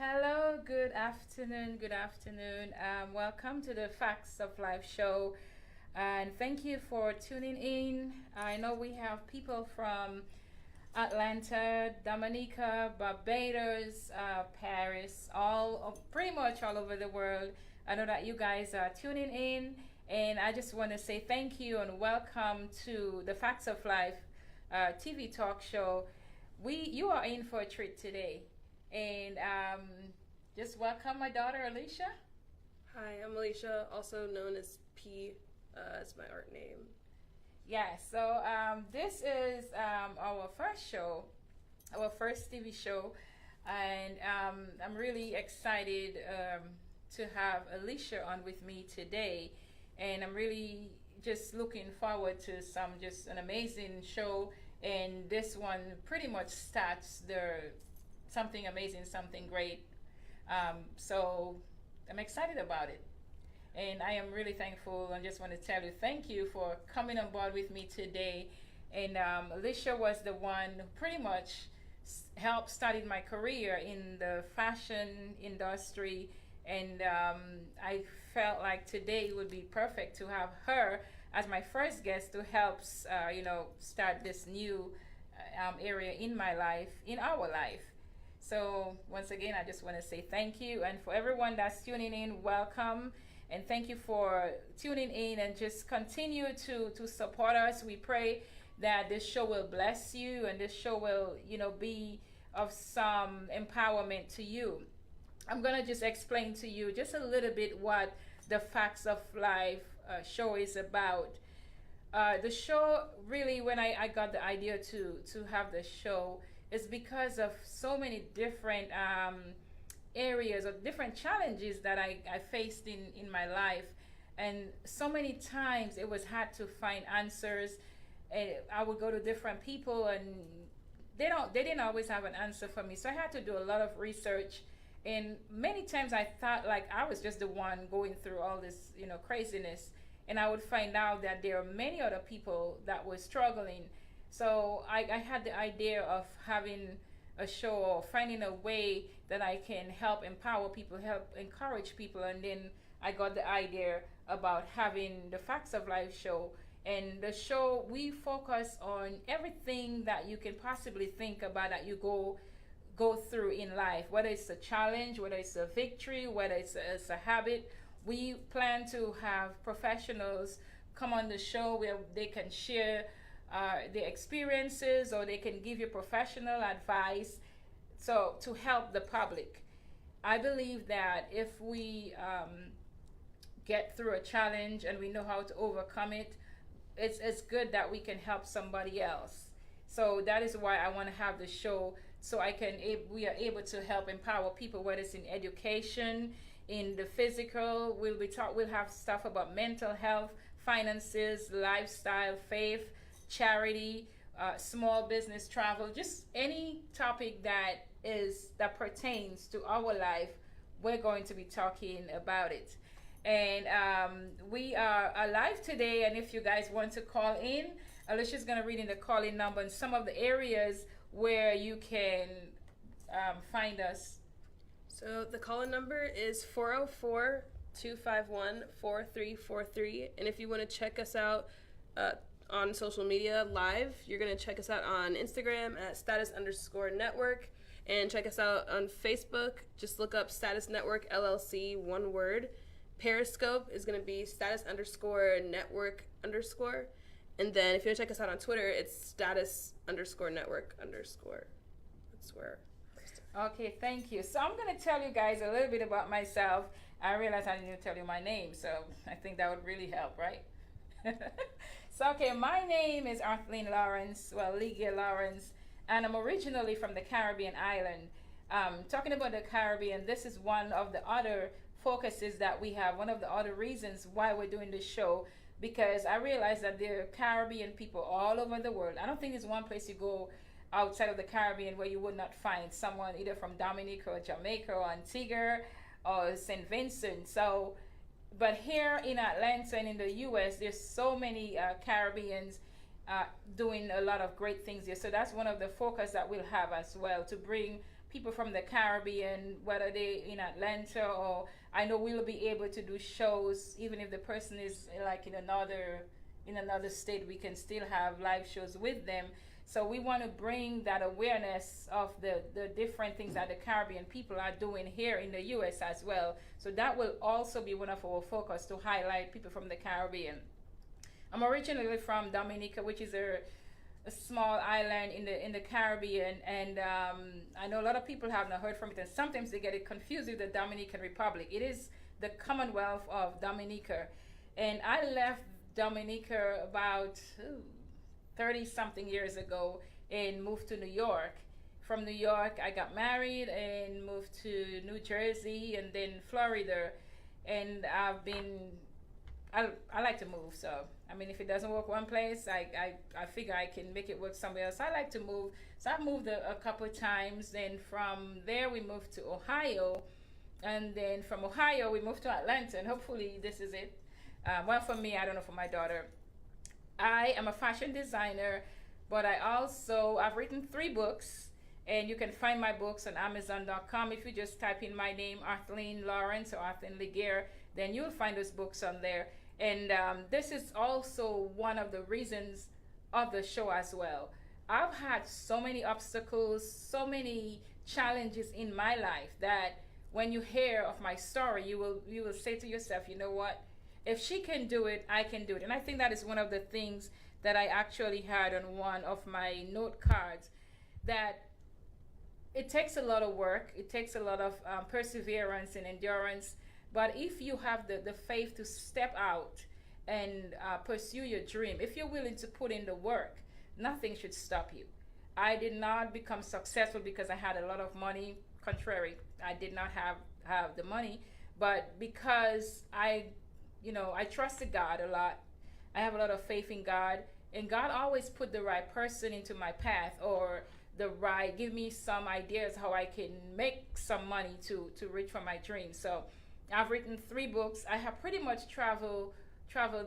Hello, good afternoon, good afternoon. Welcome to the Facts of Life show. And thank you for tuning in. I know we have people from Atlanta, Dominica, Barbados, Paris, pretty much all over the world. I know that you guys are tuning in, and I just want to say thank you and welcome to the Facts of Life TV talk show. You are in for a treat today, and just welcome my daughter Alicia. Hi, I'm Alicia, also known as P as my art name. Yeah, so this is our first show, our first TV show, and I'm really excited to have Alicia on with me today, and I'm really just looking forward to just an amazing show, and this one pretty much starts something amazing, something great. So I'm excited about it. And I am really thankful and just want to tell you thank you for coming on board with me today. And Alicia was the one who pretty much helped started my career in the fashion industry. And I felt like today would be perfect to have her as my first guest to help, start this new area in my life, in our life. So once again, I just want to say thank you. And for everyone that's tuning in, welcome. And thank you for tuning in and just continue to support us. We pray that this show will bless you and this show will, be of some empowerment to you. I'm going to just explain to you just a little bit what the Facts of Life show is about. The show, really, when I got the idea to have the show, is because of so many different areas or different challenges that I faced in my life, and so many times it was hard to find answers. I would go to different people and they didn't always have an answer for me, so I had to do a lot of research, and many times I thought like I was just the one going through all this craziness, and I would find out that there are many other people that were struggling. So I had the idea of having a show or finding a way that I can help empower people, help encourage people, and then I got the idea about having the Facts of Life show. And the show, we focus on everything that you can possibly think about that you go through in life, whether it's a challenge, whether it's a victory, whether it's a habit. We plan to have professionals come on the show where they can share their experiences, or they can give you professional advice, so to help the public. I believe that if we get through a challenge and we know how to overcome it, it's good that we can help somebody else. So that is why I want to have the show, so we are able to help empower people, whether it's in education, in the physical. We'll have stuff about mental health, finances, lifestyle, faith, charity, small business, travel, just any topic that pertains to our life. We're going to be talking about it. And we are live today, and if you guys want to call in, Alicia's going to read in the call-in number and some of the areas where you can find us. So the call-in number is 404-251-4343. And if you want to check us out on social media live, you're going to check us out on Instagram at status_network, and check us out on Facebook. Just look up Status Network LLC, one word. Periscope is going to be status_network_. And then if you want to check us out on Twitter, it's status_network_. That's where. Okay, thank you. So I'm going to tell you guys a little bit about myself. I realized I didn't tell you my name, so I think that would really help, right? So, okay, my name is Arthlene Lawrence, Legair Lawrence, and I'm originally from the Caribbean island. Talking about the Caribbean, this is one of the other focuses that we have, one of the other reasons why we're doing this show, because I realize that there are Caribbean people all over the world. I don't think there's one place you go outside of the Caribbean where you would not find someone either from Dominica or Jamaica or Antigua or St. Vincent. So, but here in Atlanta and in the U.S., there's so many Caribbeans doing a lot of great things here. So that's one of the focus that we'll have as well, to bring people from the Caribbean, whether they in Atlanta, or I know we'll be able to do shows even if the person is like in another state. We can still have live shows with them. So we want to bring that awareness of the different things that the Caribbean people are doing here in the U.S. as well. So that will also be one of our focus, to highlight people from the Caribbean. I'm originally from Dominica, which is a small island in the Caribbean, and I know a lot of people have not heard from it, and sometimes they get it confused with the Dominican Republic. It is the Commonwealth of Dominica, and I left Dominica about 30-something years ago and moved to New York. From New York, I got married and moved to New Jersey and then Florida, and I like to move, so I mean, if it doesn't work one place, I figure I can make it work somewhere else. I like to move, so I've moved a couple of times. Then from there we moved to Ohio, and then from Ohio we moved to Atlanta, and hopefully this is it. Well, for me, I don't know, for my daughter. I am a fashion designer, but I've written 3 books, and you can find my books on Amazon.com. If you just type in my name, Arthlene Lawrence or Arthlene Legair, then you'll find those books on there. And this is also one of the reasons of the show as well. I've had so many obstacles, so many challenges in my life, that when you hear of my story, you will say to yourself, you know what? If she can do it, I can do it. And I think that is one of the things that I actually had on one of my note cards, that it takes a lot of work, it takes a lot of perseverance and endurance. But if you have the faith to step out and pursue your dream, if you're willing to put in the work, nothing should stop you. I did not become successful because I had a lot of money. Contrary, I did not have the money, but because I trusted God a lot. I have a lot of faith in God, and God always put the right person into my path, or give me some ideas how I can make some money to reach for my dreams. So I've written 3 books. I have pretty much traveled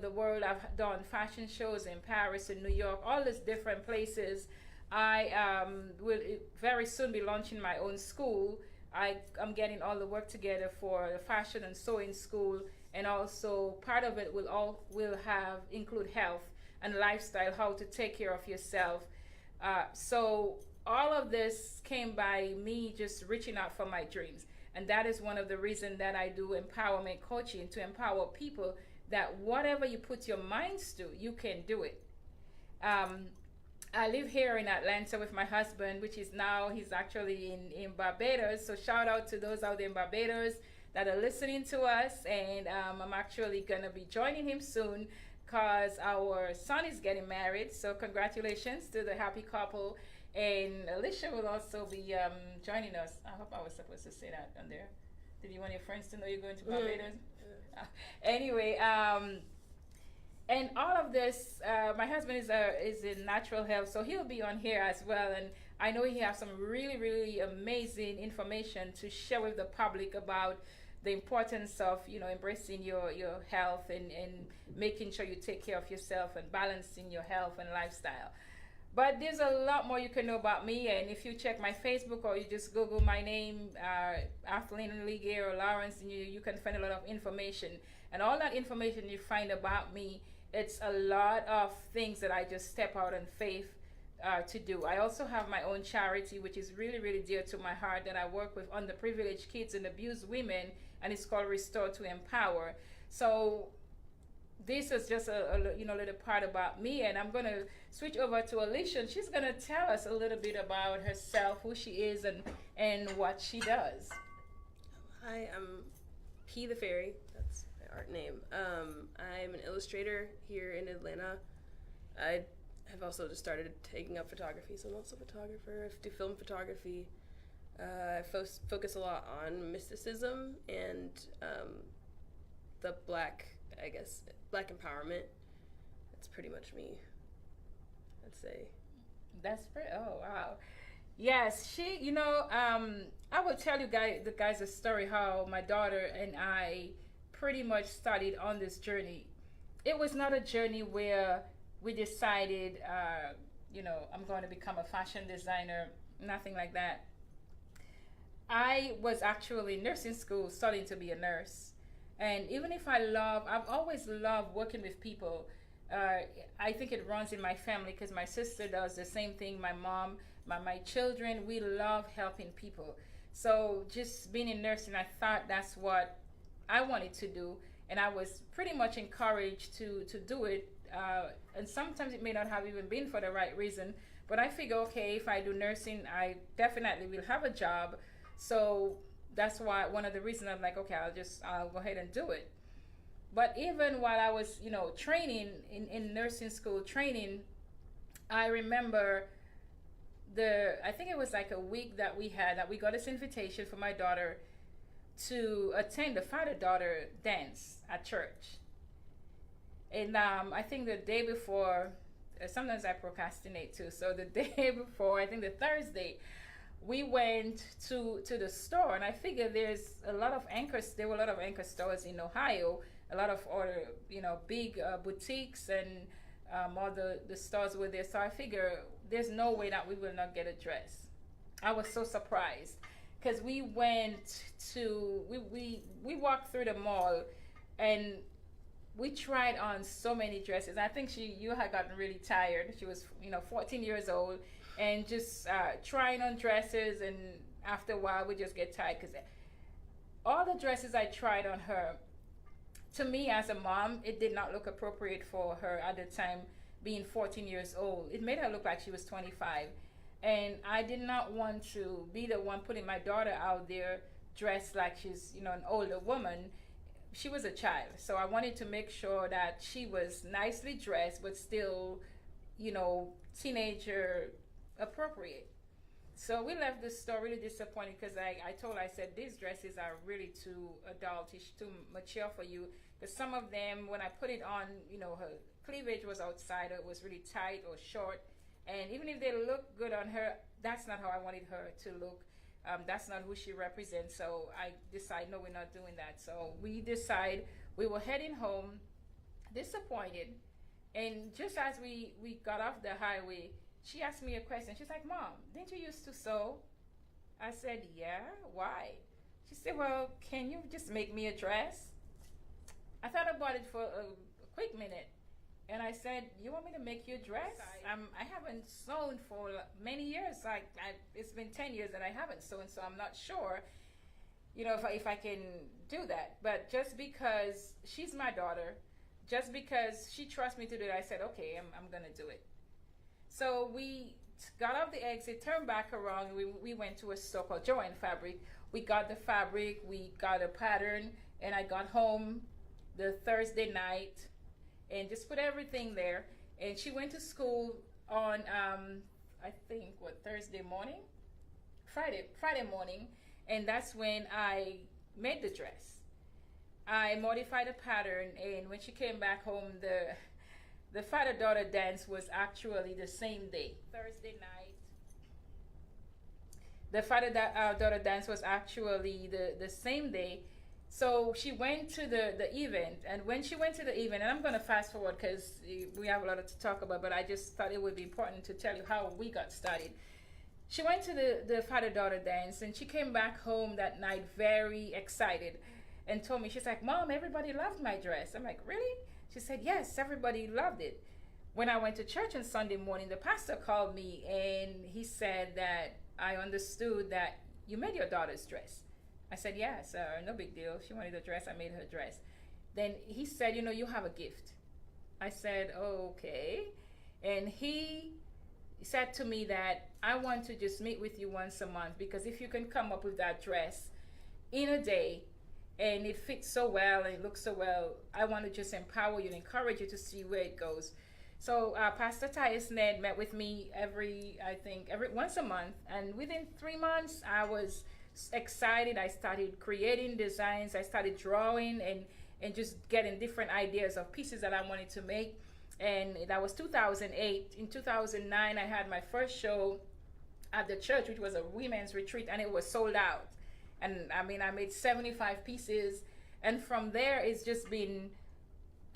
the world. I've done fashion shows in Paris and New York, all these different places. I will very soon be launching my own school. I'm getting all the work together for the fashion and sewing school, and also part of it will include health and lifestyle, how to take care of yourself. So all of this came by me just reaching out for my dreams. And that is one of the reasons that I do empowerment coaching, to empower people that whatever you put your minds to, you can do it. I live here in Atlanta with my husband, which is now, he's actually in Barbados. So shout out to those out there in Barbados that are listening to us. And I'm actually going to be joining him soon, because our son is getting married. So congratulations to the happy couple. And Alicia will also be joining us. I hope I was supposed to say that on there. Did you want your friends to know you're going to Barbados? Anyway, and all of this, my husband is in natural health, so he'll be on here as well. And I know he has some really, really amazing information to share with the public about the importance of, embracing your health and making sure you take care of yourself and balancing your health and lifestyle. But there's a lot more you can know about me, and if you check my Facebook or you just Google my name, Arthlene Legair Lawrence, you can find a lot of information. And all that information you find about me, it's a lot of things that I just step out in faith to do. I also have my own charity, which is really, really dear to my heart, that I work with underprivileged kids and abused women, and it's called Restore to Empower. So this is just a little part about me, and I'm going to switch over to Alicia, and she's going to tell us a little bit about herself, who she is, and what she does. Hi, I'm P the Fairy. That's my art name. I'm an illustrator here in Atlanta. I have also just started taking up photography, so I'm also a photographer. I do film photography. I focus a lot on mysticism and the black empowerment. That's pretty much me, I'd say. That's pretty, oh wow. Yes, she, I will tell you guys a story how my daughter and I pretty much started on this journey. It was not a journey where we decided, I'm going to become a fashion designer, nothing like that. I was actually in nursing school studying to be a nurse. And even if I've always loved working with people. Uh, I think it runs in my family because my sister does the same thing. My mom, my children, we love helping people. So just being in nursing, I thought that's what I wanted to do. And I was pretty much encouraged to do it. And sometimes it may not have even been for the right reason. But I figure, okay, if I do nursing, I definitely will have a job. So that's why one of the reasons I'm like, okay, I'll go ahead and do it. But even while I was, training in nursing school training, I remember I think it was like a week that we got this invitation for my daughter to attend the father-daughter dance at church. And I think the day before, sometimes I procrastinate too. So the day before, I think the Thursday, we went to the store, and I figured there were a lot of anchor stores in Ohio, a lot of other, big boutiques, and all the stores were there. So I figure there's no way that we will not get a dress. I was so surprised because we walked through the mall, and we tried on so many dresses. I think you had gotten really tired. She was 14 years old, and just trying on dresses, and after a while we just get tired because all the dresses I tried on her, to me as a mom, it did not look appropriate for her at the time, being 14 years old. It made her look like she was 25. And I did not want to be the one putting my daughter out there dressed like she's, an older woman. She was a child. So I wanted to make sure that she was nicely dressed, but still, teenager appropriate. So we left the store really disappointed because I said, these dresses are really too adultish, too mature for you. Because some of them, when I put it on, her cleavage was outside, or it was really tight or short. And even if they look good on her, that's not how I wanted her to look. That's not who she represents. So I decided, no, we're not doing that. So we were heading home, disappointed. And just as we got off the highway, she asked me a question. She's like, Mom, didn't you used to sew? I said, yeah, why? She said, well, can you just make me a dress? I thought about it for a quick minute. And I said, you want me to make you a dress? I haven't sewn for many years. It's been 10 years that I haven't sewn, so I'm not sure, if I can do that. But just because she's my daughter, just because she trusts me to do it, I said, okay, I'm going to do it. So we got off the exit, turned back around, and we went to a store called Joanne Fabric. We got the fabric, we got a pattern, and I got home the Thursday night and just put everything there. And she went to school on, I think, Thursday morning? Friday morning. And that's when I made the dress. I modified the pattern, and when she came back home, the father-daughter dance was actually the same day, Thursday night. The father-daughter dance was actually the same day. So she went to the event, and when she went to the event, and I'm going to fast forward because we have a lot to talk about, but I just thought it would be important to tell you how we got started. She went to the father-daughter dance, and she came back home that night very excited and told me, she's like, Mom, everybody loved my dress. I'm like, really? She said, yes, everybody loved it. When I went to church on Sunday morning, the pastor called me, and he said that I understood that you made your daughter's dress. I said, yes, no big deal. She wanted a dress. I made her dress. Then he said, you have a gift. I said, okay. And he said to me that I want to just meet with you once a month, because if you can come up with that dress in a day and it fits so well and it looks so well, I want to just empower you and encourage you to see where it goes. So Pastor Tyus Ned met with me every once a month, and within 3 months I was excited. I started creating designs. I started drawing and just getting different ideas of pieces that I wanted to make. And that was 2008. In 2009, I had my first show at the church, which was a women's retreat, and it was sold out. And I made 75 pieces, and from there it's just been,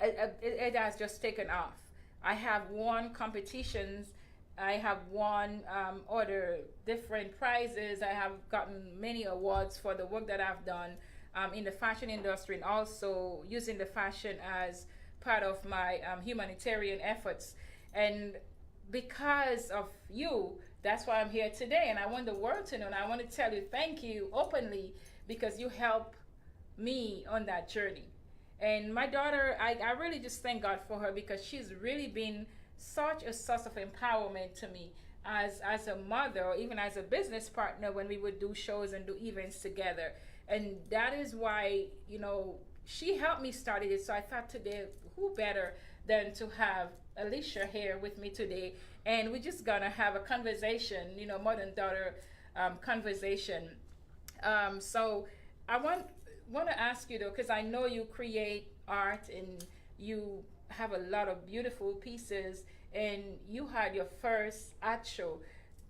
it has just taken off. I have won competitions I have won other different prizes. I have gotten many awards for the work that I've done in the fashion industry, and also using the fashion as part of my humanitarian efforts. And because of you, that's why I'm here today. And I want the world to know, and I want to tell you thank you openly, because you help me on that journey. And my daughter, I really just thank God for her, because she's really been such a source of empowerment to me as a mother, or even as a business partner, when we would do shows and do events together. And that is why, you know, she helped me start it. So I thought today, who better than to have Alicia here with me today, and we're just gonna have a conversation, you know, mother and daughter conversation. So I want to ask you though, because I know you create art and you have a lot of beautiful pieces, and you had your first art show.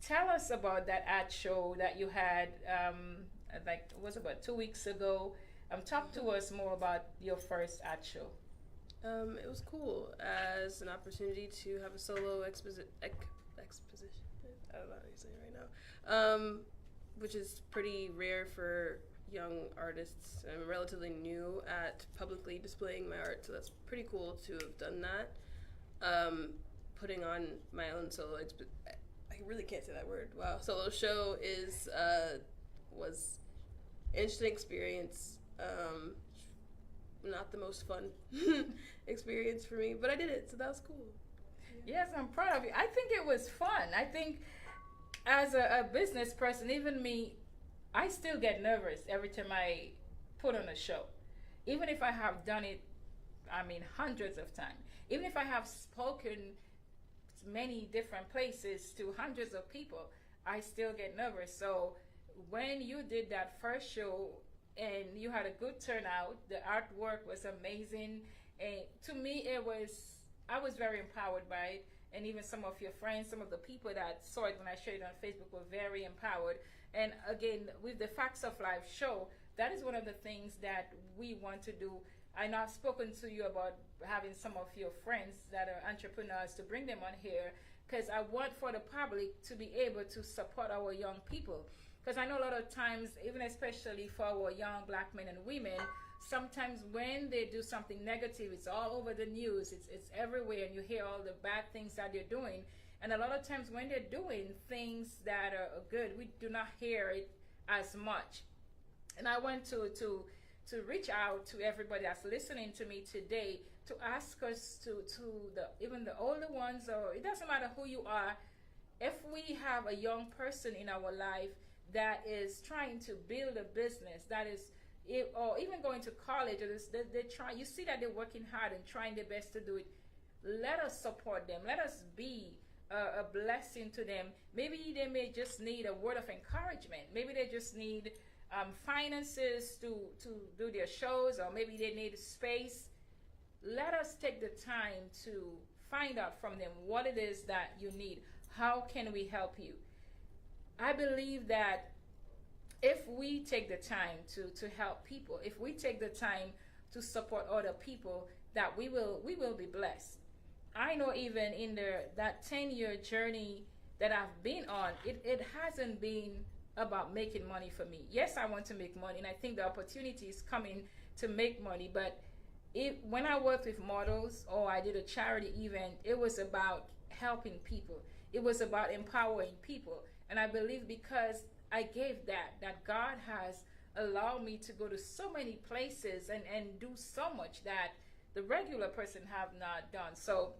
Tell us about that art show that you had, like it was about 2 weeks ago. Talk to us more about your first art show. It was cool as an opportunity to have a solo exposition. I don't know how to say it right now. Which is pretty rare for young artists. I'm relatively new at publicly displaying my art, so that's pretty cool to have done that. Putting on my own solo I really can't say that word. Wow. Solo show was an interesting experience. Not the most fun experience for me, but I did it, so that was cool. Yes, I'm proud of you. I think it was fun. I think as a business person, even me, I still get nervous every time I put on a show. Even if I have done it, I mean, hundreds of times. Even if I have spoken many different places to hundreds of people, I still get nervous. So when you did that first show, and you had a good turnout, the artwork was amazing, and to me I was very empowered by it. And even some of your friends, some of the people that saw it when I shared it on Facebook, were very empowered. And again, with the Facts of Life show, that is one of the things that we want to do. I know I've spoken to you about having some of your friends that are entrepreneurs to bring them on here, because I want for the public to be able to support our young people. Because I know a lot of times, even especially for our young black men and women, sometimes when they do something negative, it's all over the news, it's everywhere, and you hear all the bad things that they're doing. And a lot of times when they're doing things that are good, we do not hear it as much. And I want to reach out to everybody that's listening to me today, to ask us to even the older ones, or it doesn't matter who you are, if we have a young person in our life that is trying to build a business, that is, or even going to college, or they try, you see that they're working hard and trying their best to do it, let us support them. Let us be a blessing to them. Maybe they may just need a word of encouragement. Maybe they just need finances to do their shows, or maybe they need space. Let us take the time to find out from them what it is that you need. How can we help you? I believe that if we take the time to help people, if we take the time to support other people, that we will be blessed. I know even in that 10-year journey that I've been on, it hasn't been about making money for me. Yes, I want to make money, and I think the opportunity is coming to make money, but when I worked with models or I did a charity event, it was about helping people. It was about empowering people. And I believe because I gave that God has allowed me to go to so many places and do so much that the regular person have not done. So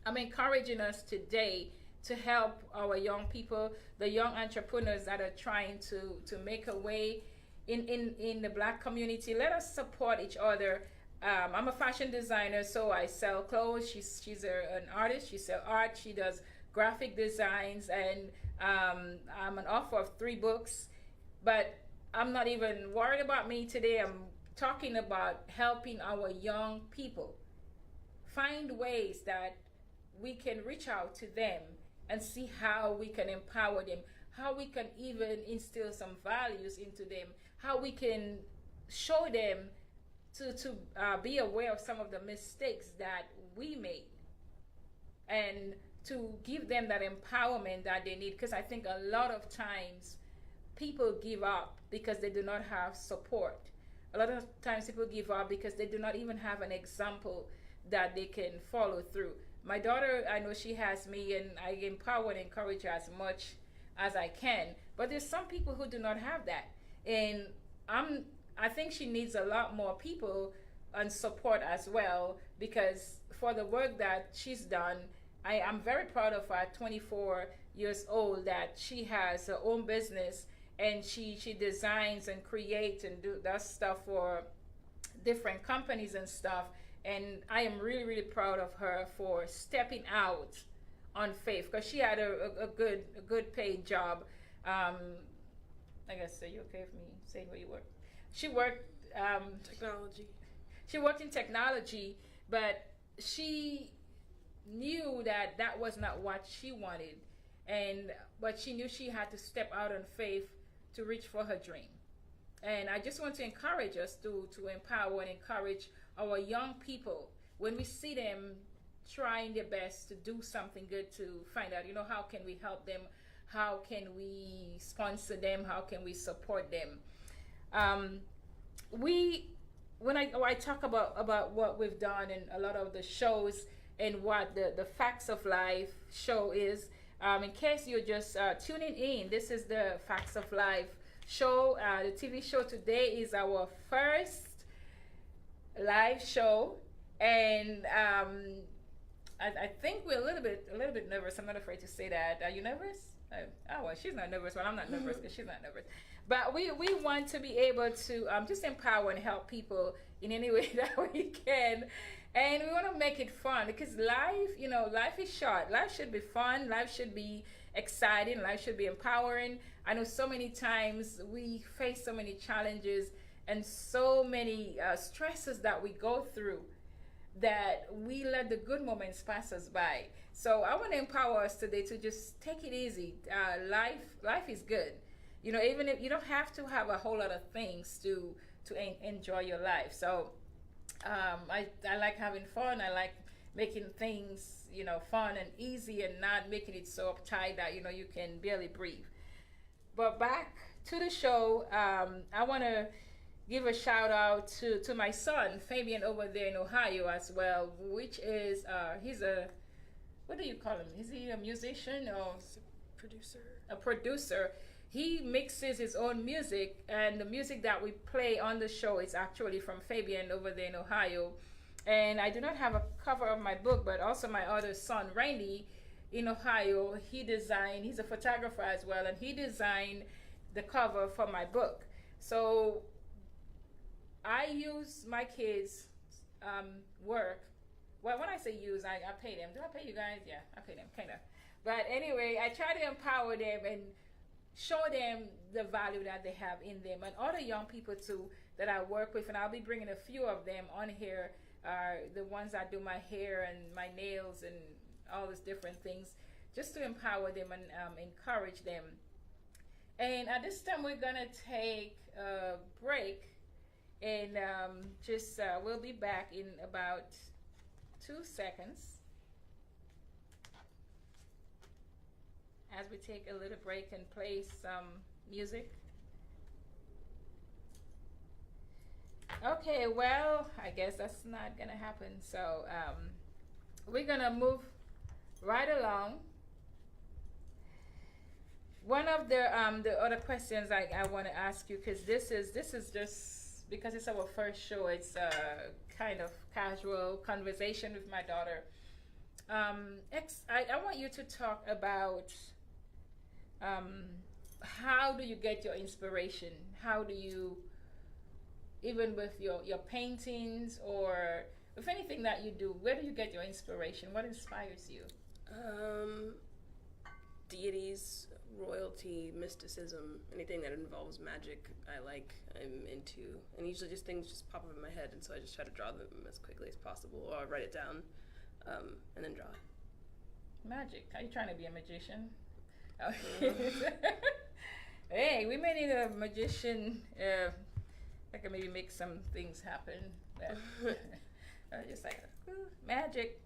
I'm encouraging us today to help our young people, the young entrepreneurs that are trying to make a way in the black community. Let us support each other. I'm a fashion designer, so I sell clothes. She's an artist. She sells art. She does graphic designs, and I'm an author of 3 books. But I'm not even worried about me today. I'm talking about helping our young people find ways that we can reach out to them and see how we can empower them, how we can even instill some values into them, how we can show them to be aware of some of the mistakes that we made, and to give them that empowerment that they need. Because I think a lot of times people give up because they do not have support. A lot of times people give up because they do not even have an example that they can follow through. My daughter, I know she has me, and I empower and encourage her as much as I can. But there's some people who do not have that. And I think she needs a lot more people and support as well, because for the work that she's done, I'm very proud of her at 24 years old, that she has her own business, and she designs and creates and does stuff for different companies and stuff. And I am really, really proud of her for stepping out on faith, because she had a good paid job. I guess, are you okay with me saying where you work? She worked Technology. She worked in technology, but she knew that that was not what she wanted, but she knew she had to step out on faith to reach for her dream. And I just want to encourage us to empower and encourage our young people when we see them trying their best to do something good, to find out, how can we help them? How can we sponsor them? How can we support them? When I talk about what we've done and a lot of the shows and what the Facts of Life show is, in case you're just tuning in, this is the Facts of Life show. The TV show today is our first live show, and I think we're a little bit nervous. I'm not afraid to say that. Are you nervous? Well, she's not nervous. Well, I'm not nervous because she's not nervous. But we want to be able to just empower and help people in any way that we can. And we want to make it fun, because life is short. Life should be fun. Life should be exciting. Life should be empowering. I know so many times we face so many challenges and so many stresses that we go through, that we let the good moments pass us by. So I want to empower us today to just take it easy. Life is good. Even if you don't have to have a whole lot of things to enjoy your life. So I like having fun. I like making things fun and easy, and not making it so uptight that you can barely breathe. But back to the show, I want to give a shout out to my son Fabian over there in Ohio as well, which is he's what do you call him? Is he a musician or Producer. A producer? He mixes his own music, and the music that we play on the show is actually from Fabian over there in Ohio. And I do not have a cover of my book, but also my other son, Randy, in Ohio, he's a photographer as well, and he designed the cover for my book. So I use my kids' work. Well, when I say use, I pay them. Do I pay you guys? Yeah, I pay them, kind of. But anyway, I try to empower them and show them the value that they have in them, and other young people too that I work with, and I'll be bringing a few of them on here, the ones that do my hair and my nails and all these different things, just to empower them and encourage them. And at this time, we're gonna take a break, and we'll be back in about 2 seconds. As we take a little break and play some music. Okay, well, I guess that's not gonna happen. So we're gonna move right along. One of the other questions I want to ask you, because this is just because it's our first show, it's a kind of casual conversation with my daughter. I want you to talk about how do you get your inspiration? How do you, even with your paintings or with anything that you do, where do you get your inspiration? What inspires you? Deities, royalty, mysticism, anything that involves magic, I'm into. And usually just things just pop up in my head, and so I just try to draw them as quickly as possible, or I write it down, and then draw. Magic? Are you trying to be a magician? Oh. Hey, we may need a magician that can maybe make some things happen. Just like magic.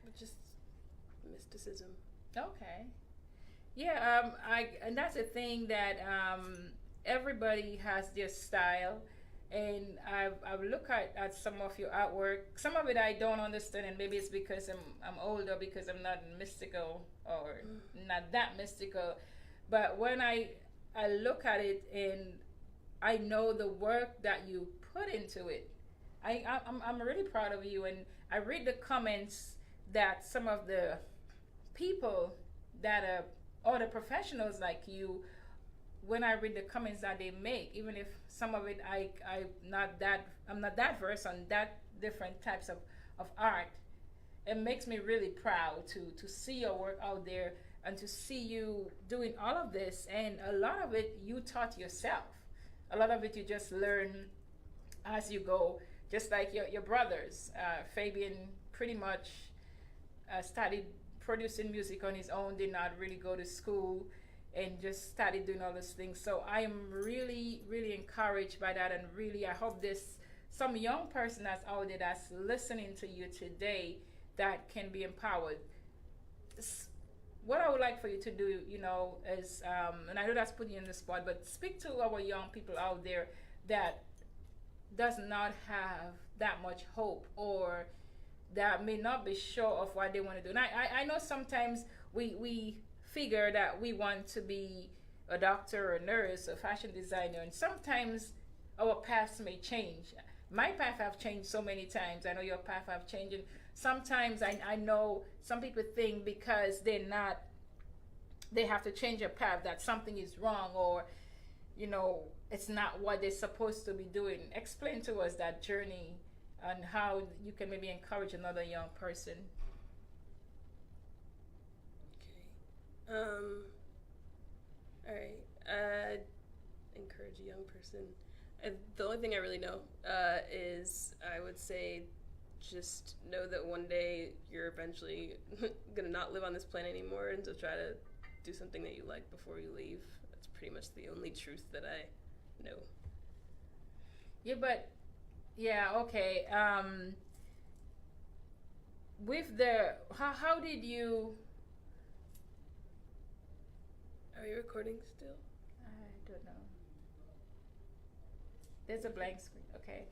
But just mysticism. Okay. Yeah, and that's the thing that everybody has their style, and I've looked at some of your artwork. Some of it I don't understand, and maybe it's because I'm older, because I'm not mystical or not that mystical. But when I look at it and I know the work that you put into it, I'm really proud of you. And I read the comments that some of the people that are other professionals like you, when I read the comments that they make, even if some of it I'm not that versed on that different types of art, it makes me really proud to see your work out there and to see you doing all of this. And a lot of it you taught yourself. A lot of it you just learn as you go, just like your brothers. Fabian pretty much started producing music on his own, did not really go to school, and just started doing all those things. So I am really, really encouraged by that, and really I hope this some young person that's out there that's listening to you today that can be empowered. What I would like for you to do, is, and I know that's putting you in the spot, but speak to our young people out there that does not have that much hope, or that may not be sure of what they want to do. And I know sometimes we figure that we want to be a doctor or a nurse or fashion designer, and sometimes our paths may change. My path have changed so many times. I know your path have changed. And sometimes I know some people think because they have to change their path, that something is wrong, or it's not what they're supposed to be doing. Explain to us that journey and how you can maybe encourage another young person. Okay. All right. Encourage a young person. The only thing I really know is, I would say, just know that one day you're eventually gonna not live on this planet anymore, and so try to do something that you like before you leave. That's pretty much the only truth that I know. Yeah, okay. With the how did you? Are you recording still? I don't know. There's a blank screen. Okay.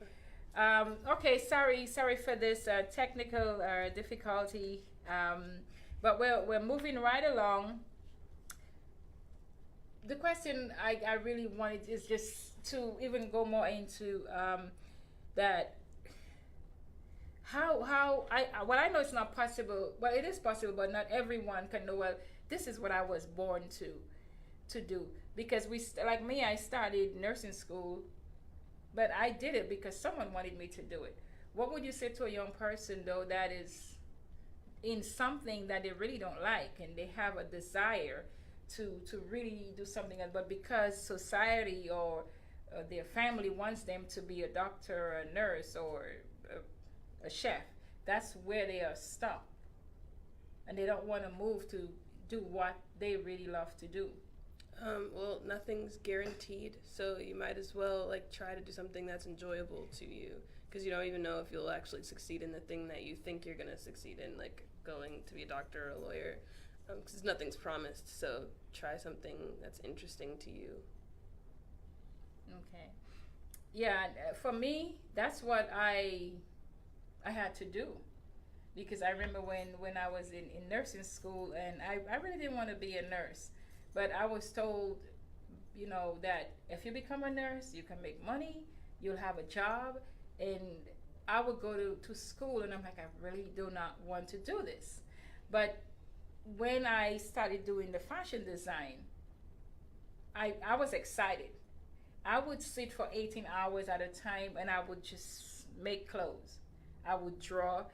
Okay. Sorry for this technical difficulty. But we're moving right along. The question I really wanted is just to even go more into that. I know it's not possible. Well, it is possible, but not everyone can know. Well, this is what I was born to do, because like me, I started nursing school, but I did it because someone wanted me to do it. What would you say to a young person though that is in something that they really don't like, and they have a desire to really do something else, but because society or their family wants them to be a doctor or a nurse or a chef, that's where they are stuck, and they don't want to move to do what they really love to do? Well, nothing's guaranteed, so you might as well try to do something that's enjoyable to you, because you don't even know if you'll actually succeed in the thing that you think you're going to succeed in, like going to be a doctor or a lawyer, because nothing's promised. So try something that's interesting to you. Okay. Yeah, for me, that's what I had to do, because I remember when I was in nursing school, and I really didn't want to be a nurse, but I was told, that if you become a nurse, you can make money, you'll have a job, and I would go to school, and I'm like, I really do not want to do this. But when I started doing the fashion design, I was excited. I would sit for 18 hours at a time, and I would just make clothes. I would draw.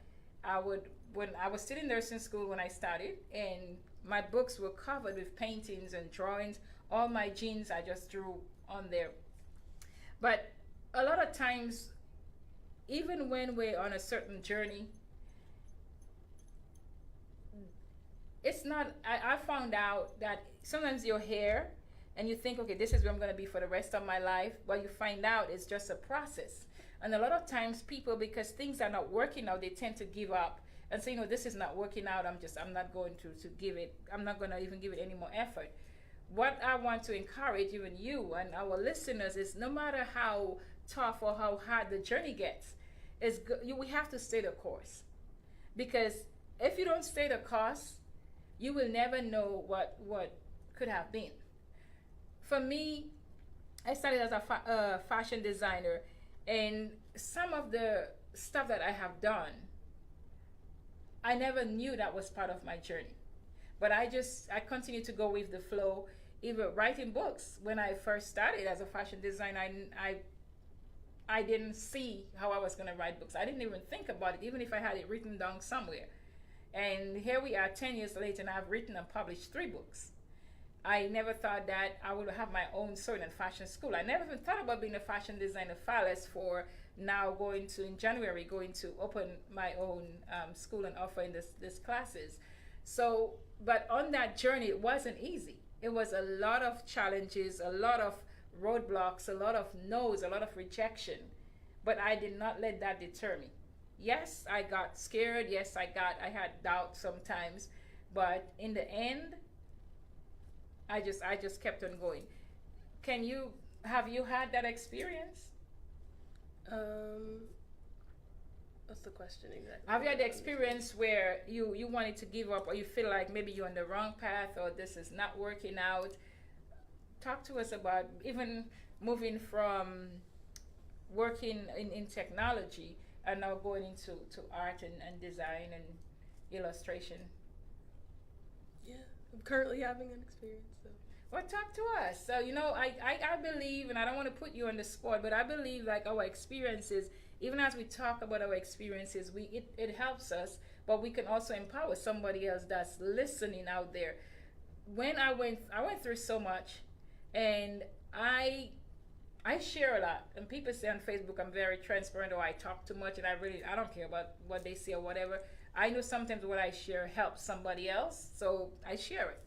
When I was still in nursing school when I started, and my books were covered with paintings and drawings. All my jeans I just drew on there. But a lot of times, even when we're on a certain journey, it's not, I found out that sometimes you're here and you think, okay, this is where I'm going to be for the rest of my life. But you find out it's just a process. And a lot of times people, because things are not working out, they tend to give up and say, this is not working out. I'm not going to give it. I'm not going to even give it any more effort. What I want to encourage even you and our listeners is, no matter how tough or how hard the journey gets, we have to stay the course. Because if you don't stay the course, you will never know what could have been. For me, I started as a fashion designer, and some of the stuff that I have done, I never knew that was part of my journey. But I continue to go with the flow. Even writing books, when I first started as a fashion designer, I didn't see how I was going to write books. I didn't even think about it, even if I had it written down somewhere. And here we are 10 years later, and I've written and published 3 books. I never thought that I would have my own sewing and fashion school. I never even thought about being a fashion designer, far less for now in January, going to open my own school and offering this classes. So, but on that journey, it wasn't easy. It was a lot of challenges, a lot of roadblocks, a lot of no's, a lot of rejection. But I did not let that deter me. Yes, I got scared. Yes, I had doubt sometimes. But in the end, I just kept on going. Have you had that experience? What's the question exactly? Have you had the experience where you wanted to give up, or you feel like maybe you're on the wrong path, or this is not working out? Talk to us about even moving from working in technology and now going into art and design and illustration. Yeah, I'm currently having an experience. So. Well, talk to us. So, I believe, and I don't want to put you on the spot, but I believe like our experiences, even as we talk about our experiences, it helps us, but we can also empower somebody else that's listening out there. When I went through so much, and I share a lot, and people say on Facebook I'm very transparent, or I talk too much, and I don't care about what they say or whatever. I know sometimes what I share helps somebody else, so I share it.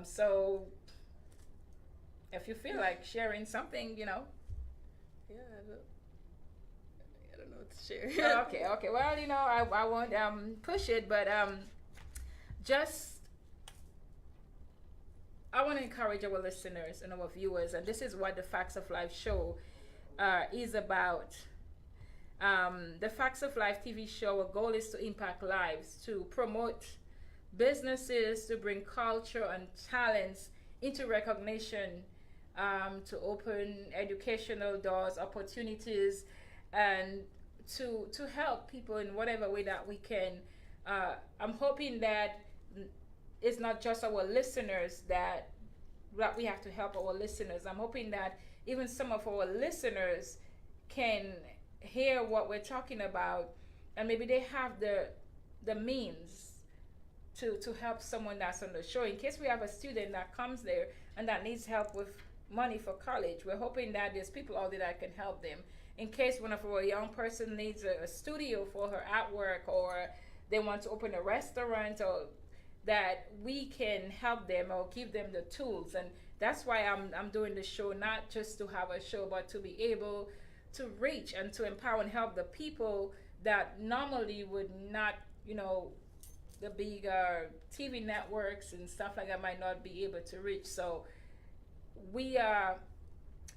So if you feel like sharing something, Yeah, I don't know what to share. Okay. Well, I won't push it, but I want to encourage our listeners and our viewers, and this is what the Facts of Life show is about. The Facts of Life TV show, our goal is to impact lives, to promote businesses, to bring culture and talents into recognition, to open educational doors, opportunities, and to help people in whatever way that we can. I'm hoping that it's not just our listeners that we have to help our listeners. I'm hoping that even some of our listeners can hear what we're talking about, and maybe they have the means to help someone that's on the show. In case we have a student that comes there and that needs help with money for college, we're hoping that there's people out there that can help them. In case one of our young person needs a studio for her artwork, or they want to open a restaurant, or that we can help them or give them the tools. And that's why I'm doing the show, not just to have a show, but to be able to reach and to empower and help the people that normally would not, the big TV networks and stuff like that might not be able to reach. So we are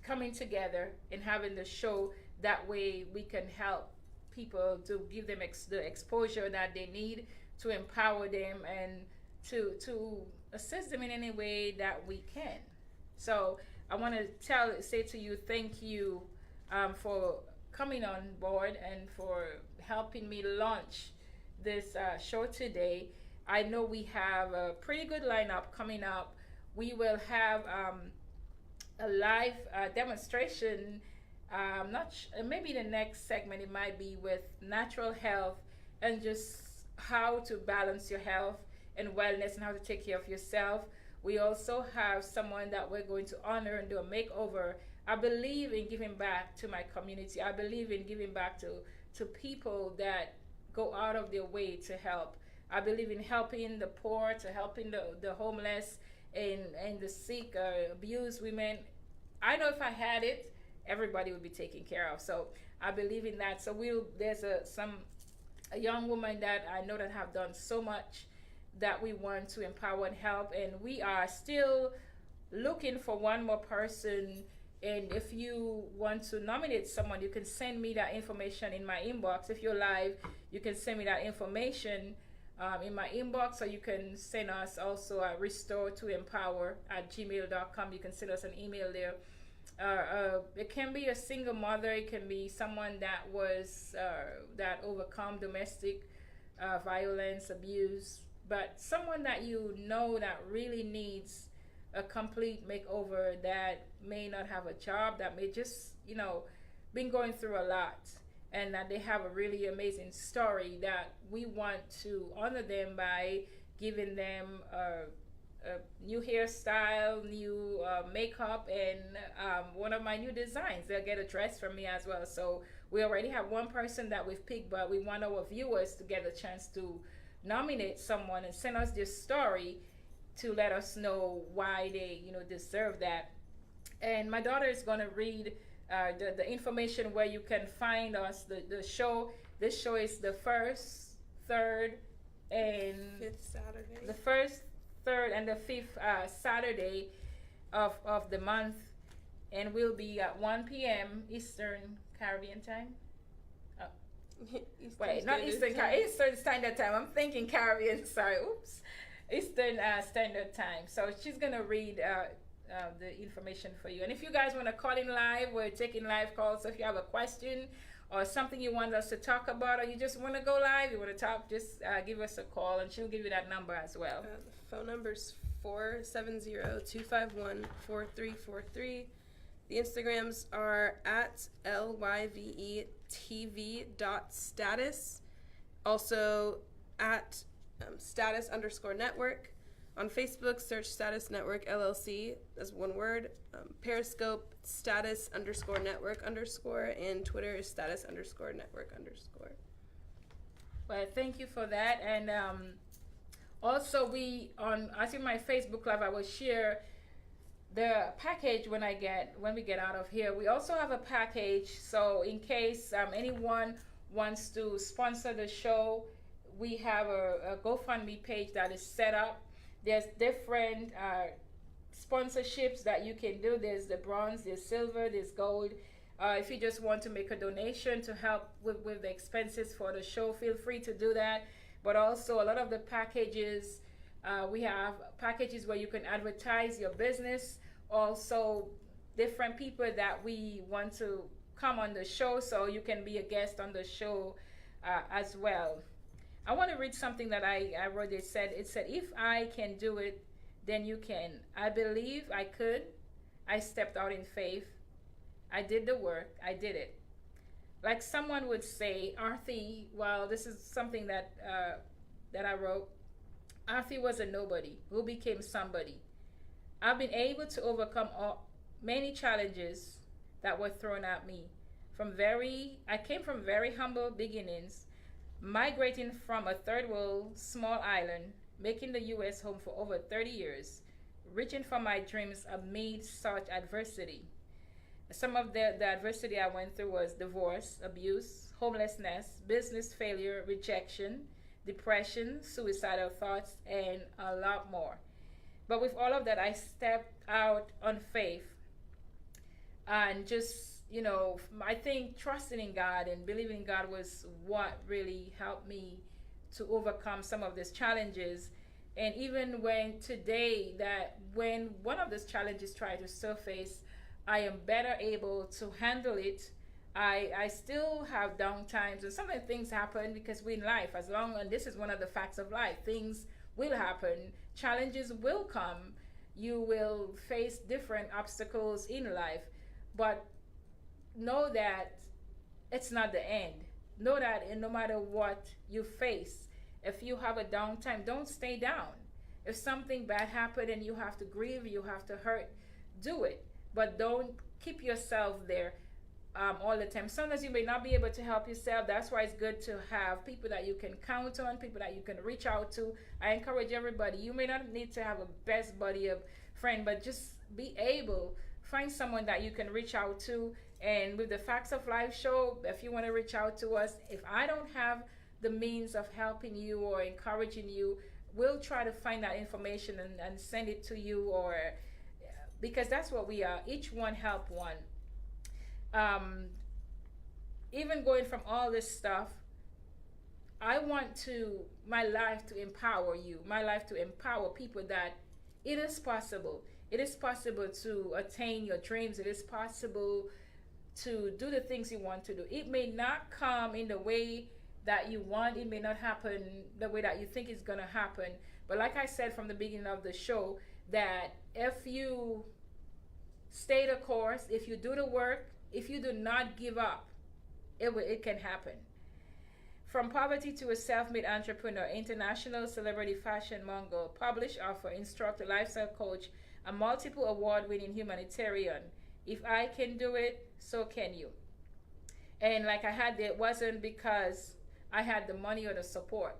coming together and having the show. That way we can help people, to give them the exposure that they need, to empower them, and to assist them in any way that we can. So I want to say to you, thank you for coming on board and for helping me launch this show today. I know we have a pretty good lineup coming up. We will have a live demonstration. Maybe the next segment, it might be with natural health and just how to balance your health and wellness and how to take care of yourself. We also have someone that we're going to honor and do a makeover. I believe in giving back to my community. I believe in giving back to people that go out of their way to help. I believe in helping the poor, to helping the homeless and the sick, abused women. I know if I had it, everybody would be taken care of. So I believe in that. So there's some a young woman that I know that have done so much that we want to empower and help, and we are still looking for one more person. And if you want to nominate someone, you can send me that information in my inbox. If you're live, you can send me that information in my inbox, or you can send us also at restore2empower@gmail.com. You can send us an email there. It can be a single mother. It can be someone that was that overcome domestic violence, abuse, but someone that you know that really needs a complete makeover, that may not have a job, that may just been going through a lot, and that they have a really amazing story, that we want to honor them by giving them a new hairstyle, new makeup, and one of my new designs. They'll get a dress from me as well. So we already have one person that we've picked, but we want our viewers to get a chance to nominate someone and send us their story to let us know why they deserve that. And my daughter is going to read the information where you can find us, the show. This show is the first, third, and fifth Saturday. The first, third, and the fifth Saturday of the month, and we'll be at 1 p.m. Eastern Caribbean time. Eastern Standard Time. I'm thinking Caribbean. Sorry, oops. Eastern Standard Time. So she's gonna read the information for you. And if you guys want to call in live, we're taking live calls. So if you have a question or something you want us to talk about, or you just want to go live, you want to talk, just give us a call, and she'll give you that number as well. The phone number's 470-251-4343. The Instagrams are at lyvetv.status. Also at status_network. On Facebook, search Status Network LLC. That's one word. Periscope, status_network_. And Twitter is status_network_. Well, thank you for that. And also, as in my Facebook Live, I will share the package when we get out of here. We also have a package, so in case anyone wants to sponsor the show, we have a GoFundMe page that is set up. There's different sponsorships that you can do. There's the bronze, there's silver, there's gold. If you just want to make a donation to help with the expenses for the show, feel free to do that. But also, a lot of the packages, we have packages where you can advertise your business. Also, different people that we want to come on the show, so you can be a guest on the show as well. I want to read something that I wrote. It said, if I can do it, then you can. I believe I could. I stepped out in faith. I did the work. I did it. Like someone would say, Arthi, well, this is something that I wrote. Arthi was a nobody who became somebody. I've been able to overcome many challenges that were thrown at me. I came from very humble beginnings, migrating from a third world small island, making the U.S. home for over 30 years, reaching for my dreams amid such adversity. Some of the adversity I went through was divorce, abuse, homelessness, business failure, rejection, depression, suicidal thoughts, and a lot more. But with all of that, I stepped out on faith and just, I think trusting in God and believing in God was what really helped me to overcome some of these challenges. And even when one of these challenges tried to surface, I am better able to handle it. I still have down times, and sometimes things happen because we're in life. And this is one of the facts of life. Things will happen. Challenges will come. You will face different obstacles in life. But know that it's not the end. Know that no matter what you face, if you have a down time, don't stay down. If something bad happened and you have to grieve, you have to hurt, do it. But don't keep yourself there all the time. Sometimes you may not be able to help yourself. That's why it's good to have people that you can count on, people that you can reach out to. I encourage everybody. You may not need to have a best buddy of friend, but just be able, find someone that you can reach out to. And with the Facts of Life show, if you want to reach out to us, if I don't have the means of helping you or encouraging you, we'll try to find that information and send it to you, or because that's what we are. Each one help one. Even going from all this stuff, I want my life to empower you, my life to empower people that it is possible. It is possible to attain your dreams. It is possible to do the things you want to do. It may not come in the way that you want. It may not happen the way that you think it's going to happen. But like I said from the beginning of the show, that if you stay the course, if you do the work, if you do not give up, it can happen. From poverty to a self-made entrepreneur, international celebrity fashion mogul, published author, instructor, lifestyle coach, a multiple award-winning humanitarian. If I can do it, so can you. And like I had, it wasn't because I had the money or the support,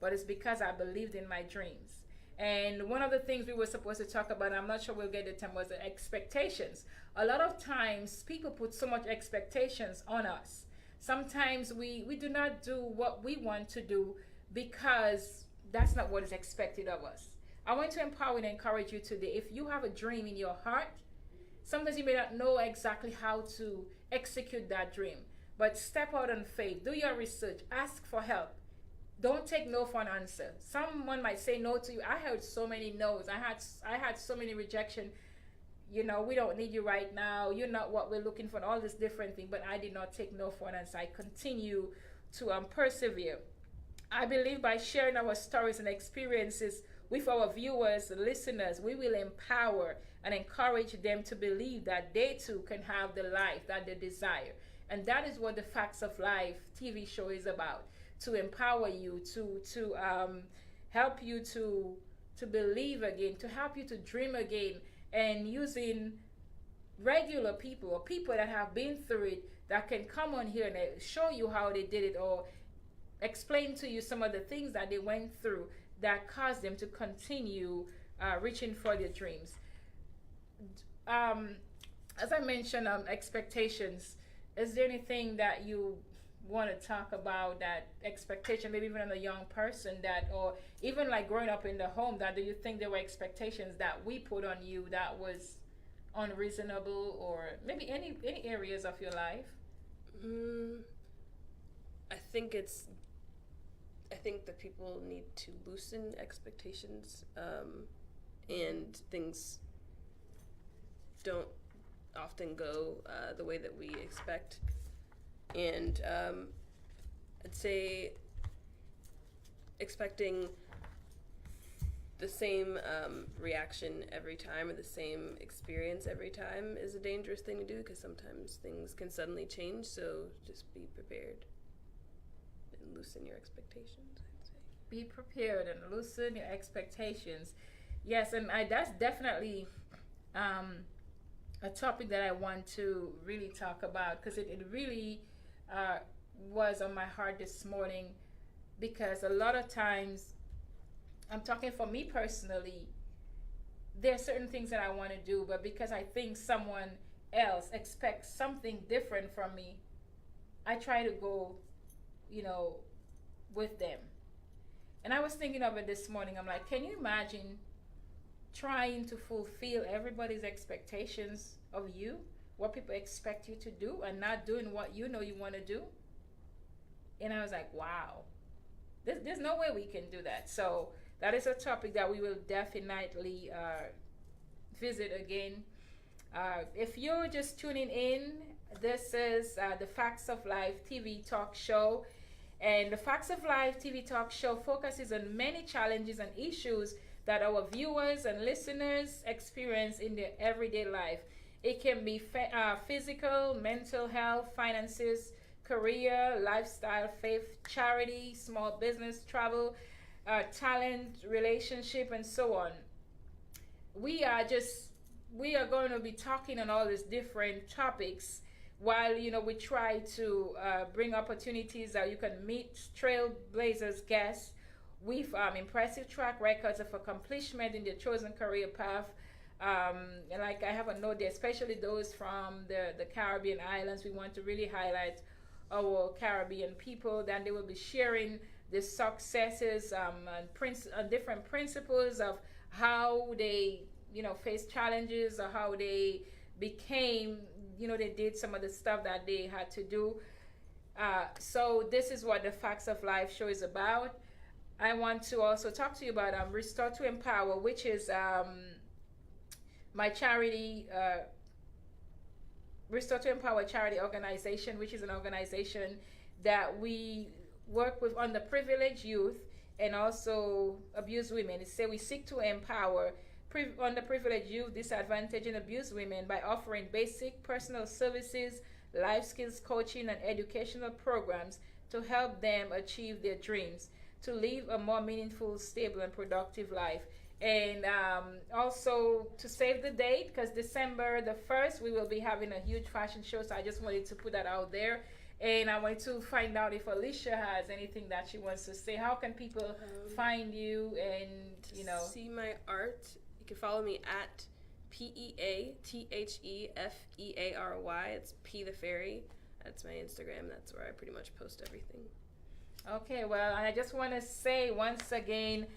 but it's because I believed in my dreams. And one of the things we were supposed to talk about, I'm not sure we'll get the time, was the expectations. A lot of times people put so much expectations on us. Sometimes we do not do what we want to do because that's not what is expected of us. I want to empower and encourage you today. If you have a dream in your heart, sometimes you may not know exactly how to execute that dream, but step out on faith, do your research, ask for help. Don't take no for an answer. Someone might say no to you. I heard so many no's. I had so many rejection. You know, we don't need you right now. You're not what we're looking for, and all this different thing. But I did not take no for an answer. I continue to persevere. I believe by sharing our stories and experiences with our viewers, listeners, we will empower and encourage them to believe that they too can have the life that they desire. And that is what the Facts of Life TV show is about, to empower you, to help you to believe again, to help you to dream again, and using regular people or people that have been through it that can come on here and show you how they did it, or explain to you some of the things that they went through that caused them to continue reaching for their dreams. As I mentioned, expectations. Is there anything that you want to talk about, that expectation, maybe even in a young person, that, or even like growing up in the home, that do you think there were expectations that we put on you that was unreasonable, or maybe any areas of your life? I think that people need to loosen expectations, and things don't often go the way that we expect. And I'd say expecting the same reaction every time, or the same experience every time, is a dangerous thing to do, because sometimes things can suddenly change. So just be prepared and loosen your expectations, I'd say. Be prepared and loosen your expectations. Yes, and that's definitely a topic that I want to really talk about, because it really was on my heart this morning, because a lot of times, I'm talking for me personally, there are certain things that I want to do, but because I think someone else expects something different from me, I try to go, with them. And I was thinking of it this morning. I'm like, can you imagine trying to fulfill everybody's expectations of you, what people expect you to do, and not doing what you know you want to do? And I was like, wow, there's no way we can do that. So that is a topic that we will definitely visit again. If you're just tuning in, this is the Facts of Life TV talk show. And the Facts of Life TV talk show focuses on many challenges and issues that our viewers and listeners experience in their everyday life. It can be physical, mental health, finances, career, lifestyle, faith, charity, small business, travel, talent, relationship, and so on. We are going to be talking on all these different topics, while we try to bring opportunities that you can meet trailblazers guests with impressive track records of accomplishment in their chosen career path. And like I have a note there, especially those from the Caribbean islands, we want to really highlight our Caribbean people. Then they will be sharing the successes and different principles of how they, face challenges, or how they became, they did some of the stuff that they had to do. So this is what the Facts of Life show is about. I want to also talk to you about Restore to Empower, which is my charity, Restore to Empower charity organization, which is an organization that we work with underprivileged youth and also abused women. It says we seek to empower underprivileged youth, disadvantaged and abused women by offering basic personal services, life skills coaching, and educational programs to help them achieve their dreams, to live a more meaningful, stable, and productive life. And also to save the date, because December the 1st, we will be having a huge fashion show. So I just wanted to put that out there. And I wanted to find out if Alicia has anything that she wants to say. How can people find you and, see my art? You can follow me at PEATHEFEARY. It's P the Fairy. That's my Instagram. That's where I pretty much post everything. Okay, well, I just want to say once again,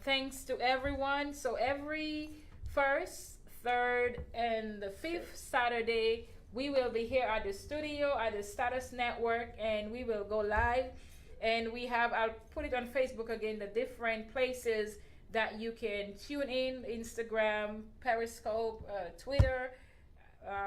thanks to everyone. So every first, third, and the fifth Saturday, we will be here at the studio at the Status Network, and we will go live. And I'll put it on Facebook again, the different places that you can tune in: Instagram, Periscope, Twitter.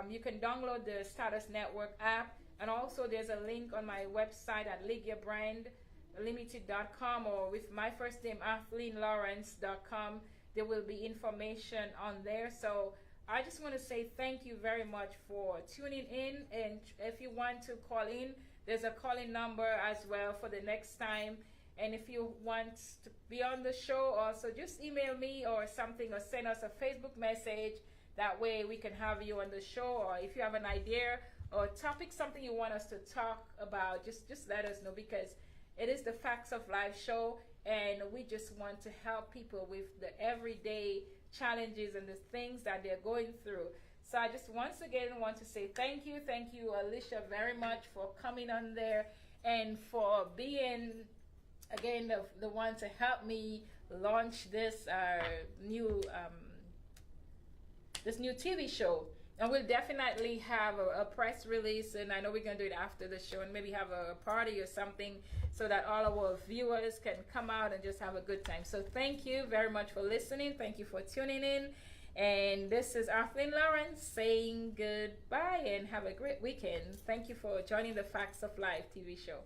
You can download the Status Network app. And also there's a link on my website at LegairBrandLimited.com, or with my first name, ArthleneLawrence.com. There will be information on there. So I just want to say thank you very much for tuning in. And if you want to call in, there's a call-in number as well for the next time. And if you want to be on the show, also just email me or something, or send us a Facebook message. That way we can have you on the show. Or if you have an idea or topic, something you want us to talk about, just let us know, because it is the Facts of Life show, and we just want to help people with the everyday challenges and the things that they're going through. So I just once again want to say thank you, Alicia, very much for coming on there and for being again the one to help me launch this new TV show. And we'll definitely have a press release, and I know we're going to do it after the show, and maybe have a party or something so that all of our viewers can come out and just have a good time. So thank you very much for listening. Thank you for tuning in. And this is Arthleene Lawrence saying goodbye, and have a great weekend. Thank you for joining the Facts of Life TV show.